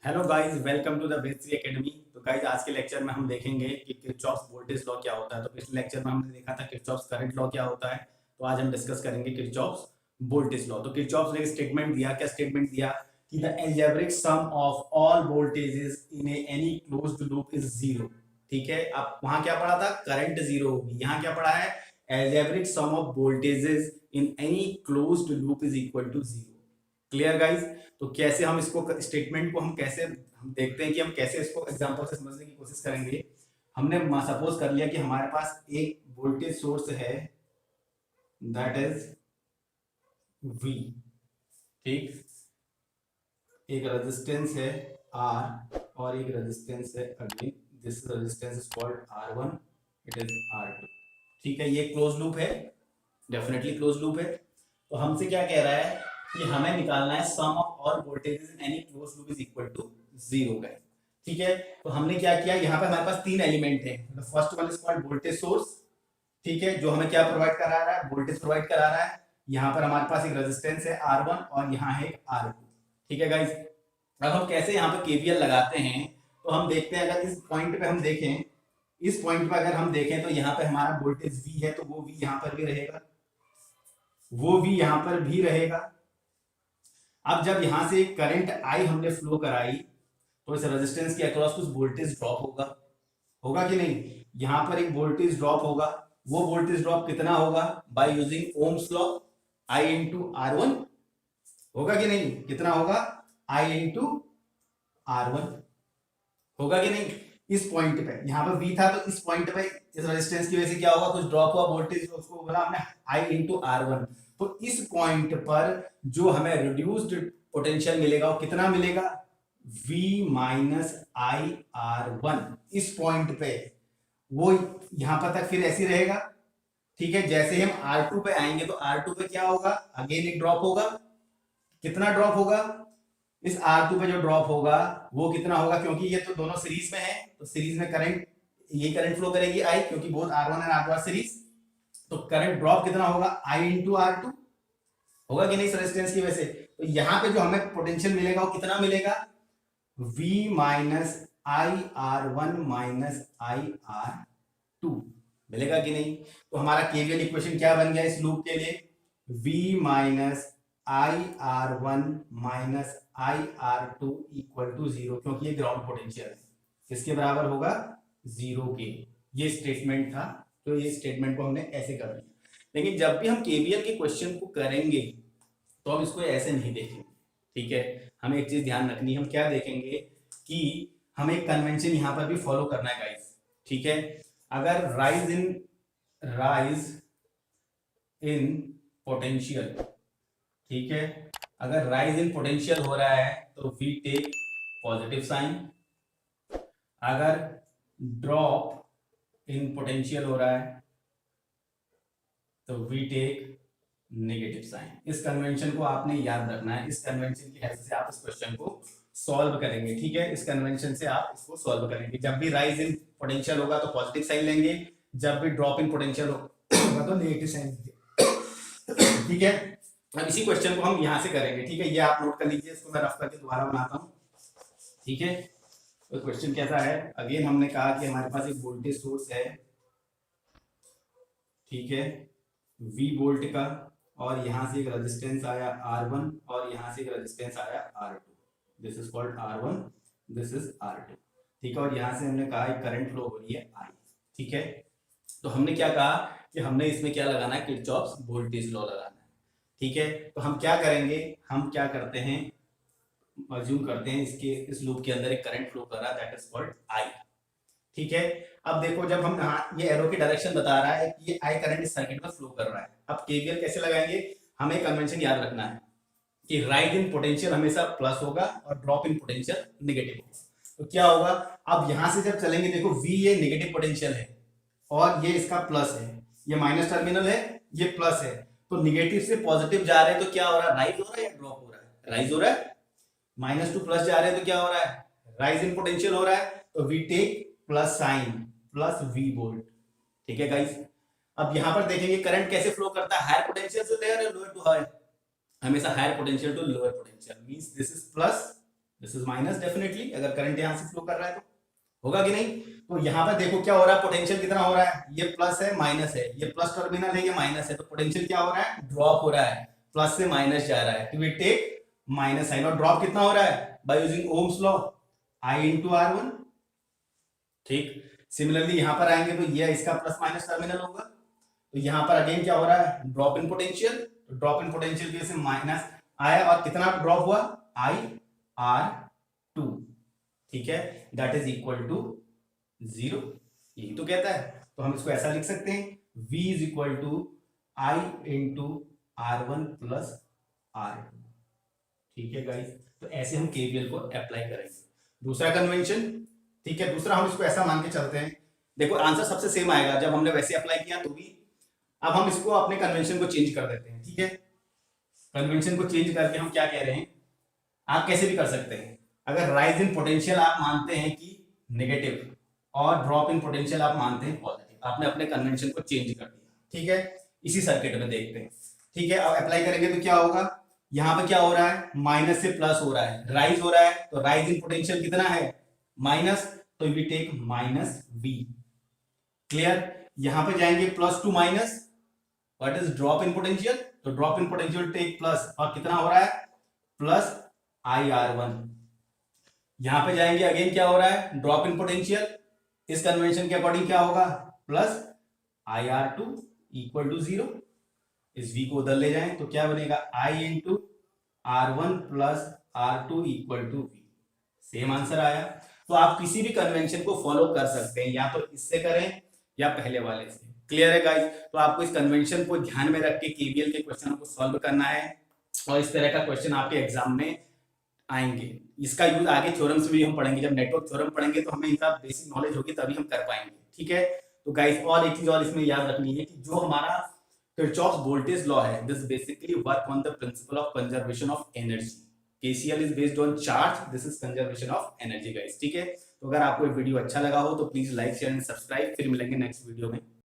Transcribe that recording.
Hello guys, welcome to the basic academy. तो guys, आज के लेक्चर में हम देखेंगे कि किरचॉफ्स वोल्टेज लॉ क्या होता है। तो पिछले लेक्चर में हमने देखा था किरचॉफ्स करंट लॉ क्या होता है। तो आज हम डिस्कस करेंगे किरचॉफ्स वोल्टेज लॉ। तो किरचॉफ्स ने स्टेटमेंट दिया, क्या स्टेटमेंट दिया कि the algebraic sum of all voltages in any closed loop is zero. ठीक है, अब वहां क्या पढ़ा था, करंट जीरो होगी। यहाँ क्या पढ़ा है, algebraic sum of voltages in any closed loop is equal to zero. Clear guys. तो कैसे हम इसको स्टेटमेंट को हम कैसे हम देखते हैं कि हम कैसे इसको एग्जांपल से समझने की कोशिश करेंगे। हमने सपोज कर लिया कि हमारे पास एक वोल्टेज सोर्स है, दैट इज वी। ठीक, एक रेजिस्टेंस है आर और एक रेजिस्टेंस है again, this resistance is called R one, it is R two. ठीक है, ये क्लोज लूप है, डेफिनेटली क्लोज लूप है। तो हमसे क्या कह रहा है कि हमें निकालना है sum of all voltages in any close loop is equal to zero का। ठीक है, तो हमने क्या किया, यहाँ पे हमारे पास तीन एलिमेंट है। First one is called voltage source. ठीक है, जो हमें क्या प्रोवाइड करा रहा है, वोल्टेज प्रोवाइड करा रहा है। यहाँ पर हमारे पास एक रेजिस्टेंस है R1 और यहाँ है एक R2। ठीक है गाइस, अब हम कैसे यहाँ पे केवीएल लगाते हैं, तो हम देखते हैं। अगर इस पॉइंट पे हम देखें, इस पॉइंट पे अगर हम देखें तो यहाँ पे हमारा वोल्टेज V है, तो वो V यहाँ पर भी रहेगा, वो V यहाँ पर भी रहेगा। अब जब यहां से करंट आई हमने फ्लो कराई, तो इस रेजिस्टेंस के अक्रॉस कुछ वोल्टेज ड्रॉप होगा, होगा कि नहीं। यहां पर एक वोल्टेज ड्रॉप होगा। वो वोल्टेज ड्रॉप कितना होगा, by using Ohm's law, I into R one. होगा कि नहीं, कितना होगा, आई इंटू आर वन। होगा कि नहीं। इस पॉइंट पे यहाँ पर V था, तो इस पॉइंट पे इस रेजिस्टेंस की वजह से क्या होगा, कुछ ड्रॉप हुआ वोल्टेज, उसको बोला हमने I इंटू आर वन। तो इस पॉइंट पर जो हमें रिड्यूस्ड पोटेंशियल मिलेगा वो कितना मिलेगा, V minus I R one. इस पॉइंट पे वो यहां पर तक फिर ऐसे रहेगा। ठीक है, जैसे ही हम R2 पे आएंगे तो R2 पे क्या होगा, अगेन एक ड्रॉप होगा। कितना ड्रॉप होगा, इस R2 पे जो ड्रॉप होगा वो कितना होगा, क्योंकि ये तो दोनों सीरीज में है, तो सीरीज में करंट, ये करंट फ्लो करेगी I, क्योंकि both R1 and R2 R series. तो करंट ड्रॉप कितना होगा, I इंटू R2। होगा कि नहीं, रेजिस्टेंस की वजह से। तो यहाँ पे जो हमें पोटेंशियल मिलेगा वो कितना मिलेगा, V minus I R one minus I R two मिलेगा कि नहीं। तो हमारा केवीएल इक्वेशन क्या बन गया इस लूप के लिए, V minus I R one minus I R two equal to zero, क्योंकि ये ग्राउंड पोटेंशियल है, किसके बराबर होगा, जीरो के। ये स्टेटमेंट था, तो ये स्टेटमेंट को हमने ऐसे कर दिया। लेकिन जब भी हम केवीएल के क्वेश्चन को करेंगे तो हम इसको ऐसे नहीं देखेंगे। ठीक है, हमें एक चीज ध्यान रखनी है, हम क्या देखेंगे कि हमें एक कन्वेंशन यहां पर भी फॉलो करना है गाइस। ठीक है, अगर राइज इन पोटेंशियल, ठीक है, अगर राइज इन पोटेंशियल हो रहा है तो वी टेक पॉजिटिव साइन। अगर ड्रॉप इन पोटेंशियल हो रहा है तो वी टेक नेगेटिव साइन। इस कन्वेंशन को आपने याद रखना है, इस कन्वेंशन की हेल्प से आप इस क्वेश्चन को सॉल्व करेंगे। ठीक है, इस कन्वेंशन से आप इसको सॉल्व करेंगे। जब भी राइज इन पोटेंशियल होगा तो पॉजिटिव साइन लेंगे, जब भी ड्रॉप इन पोटेंशियल होगा तो नेगेटिव साइन लेंगे। ठीक है, अब इसी क्वेश्चन को हम यहां से करेंगे। ठीक है, ये आप नोट कर लीजिए, इसको मैं रफ करके दोबारा बनाता हूं। ठीक है, तो क्वेश्चन कैसा है, अगेन हमने कहा कि हमारे पास एक वोल्टेज सोर्स है, ठीक है, V वोल्ट का, और यहां से एक रेजिस्टेंस आया R1 और यहां से एक रेजिस्टेंस आया R2। This is called R1, this is R2। ठीक है, और यहां से हमने कहा एक करंट फ्लो हो रही है I। ठीक है, तो हमने क्या कहा कि हमने इसमें क्या लगाना है, किरचॉफ्स वोल्टेज लॉ लगाना है। ठीक है, तो हम क्या करेंगे, हम क्या करते हैं, अज्यूम करते हैं इसके इस लूप के अंदर एक करंट फ्लो कर रहा है, दैट इज कॉल्ड I। ठीक है, अब देखो जब हम ये एरो की डायरेक्शन बता रहा है कि ये आई करंट इस सर्किट में फ्लो कर रहा है। अब केवीएल कैसे लगाएंगे, हमें कन्वेंशन याद रखना है कि राइज इन पोटेंशियल हमेशा प्लस होगा और ड्रॉप इन पोटेंशियल नेगेटिव होगा। तो क्या होगा, अब यहां से जब चलेंगे, देखो V ये नेगेटिव पोटेंशियल है और ये इसका प्लस है, ये माइनस टर्मिनल है, ये प्लस है। तो नेगेटिव से पॉजिटिव जा रहे हैं तो क्या हो रहा है, राइज हो रहा है या ड्रॉप हो रहा है, राइज हो रहा है। माइनस टू प्लस जा रहे हैं तो क्या हो रहा है, राइज इन पोटेंशियल हो रहा है। तो we take plus sign plus V volt. ठीक है गाइस, अब यहां पर देखेंगे करंट कैसे फ्लो करता है, हायर पोटेंशियल से लोअर या लोअर टू हायर, हमेशा higher potential to lower potential, means this is plus this is minus definitely, अगर करंट यहां से फ्लो कर रहा है तो होगा कि नहीं। तो यहाँ पर देखो क्या हो रहा है, पोटेंशियल कितना हो रहा है, ये प्लस है माइनस है, ये प्लस टर्मिनल है ये माइनस है, तो पोटेंशियल क्या हो रहा है, ड्रॉप हो रहा है, प्लस से माइनस जा रहा है, तो वी टेक माइनस साइन। और ड्रॉप कितना हो रहा है, by using Ohm's law, I into R one. ठीक, सिमिलरली यहां पर आएंगे तो ये इसका प्लस माइनस टर्मिनल होगा, तो यहां पर अगेन क्या हो रहा है, ड्रॉप इन पोटेंशियल, तो ड्रॉप इन पोटेंशियल की वजह से माइनस आया, और कितना ड्रॉप हुआ, आई आर टू। ठीक है, दैट इज इक्वल टू 0, यही तो कहता है। तो हम इसको ऐसा लिख सकते हैं, v is equal to I into R one plus R two. ठीक है गाइस, तो ऐसे हम केवीएल को अप्लाई करेंगे। दूसरा कन्वेंशन, ठीक है, दूसरा हम इसको ऐसा मान के चलते हैं, देखो आंसर सबसे सेम आएगा, जब हमने वैसे अप्लाई किया तो भी। अब हम इसको अपने कन्वेंशन को चेंज कर देते हैं। ठीक है, कन्वेंशन को चेंज करके हम क्या कह रहे हैं, आप कैसे भी कर सकते हैं, अगर राइज इन पोटेंशियल आप मानते हैं कि नेगेटिव और ड्रॉप इन पोटेंशियल आप मानते हैं पॉजिटिव, आपने अपने कन्वेंशन को चेंज कर दिया। ठीक है, इसी सर्किट में देखते हैं। ठीक है, अब अप्लाई करेंगे तो क्या होगा, यहां पे क्या हो रहा है, माइनस से प्लस हो रहा है, राइज हो रहा है, तो राइज इन पोटेंशियल कितना है, माइनस, तो we take minus V. Clear, यहां पे जाएंगे plus to minus, what is drop in potential, तो drop in potential take plus, और कितना हो रहा है, प्लस आई आर वन। यहां पे जाएंगे अगेन क्या हो रहा है, ड्रॉप इन पोटेंशियल, इस कन्वेंशन के अकॉर्डिंग क्या होगा, plus I R two equal to 0। इस v को उधर ले जाएं तो क्या बनेगा, i into R one plus R two equal to V. Same answer आया। तो आप किसी भी कन्वेंशन को फॉलो कर सकते हैं, या तो इससे करें या पहले वाले से। क्लियर है गाइस, तो आपको इस कन्वेंशन को ध्यान में रख के केवीएल के क्वेश्चन को सॉल्व करना है, और इस तरह का क्वेश्चन आपके एग्जाम में आएंगे। इसका यूज आगे थ्योरम्स में भी हम पढ़ेंगे, जब नेटवर्क थ्योरम पढ़ेंगे तो हमें इनका बेसिक नॉलेज होगी, तभी हम कर पाएंगे। ठीक है, तो गाइस और एक चीज और इसमें याद रखनी है कि जो हमारा किरचॉफ्स वोल्टेज लॉ है, this basically work on the principle of conservation of energy. KCL is based on charge, this is conservation of energy guys. ठीक है, तो अगर आपको ये वीडियो अच्छा लगा हो तो please like share and subscribe, फिर मिलेंगे नेक्स्ट वीडियो में।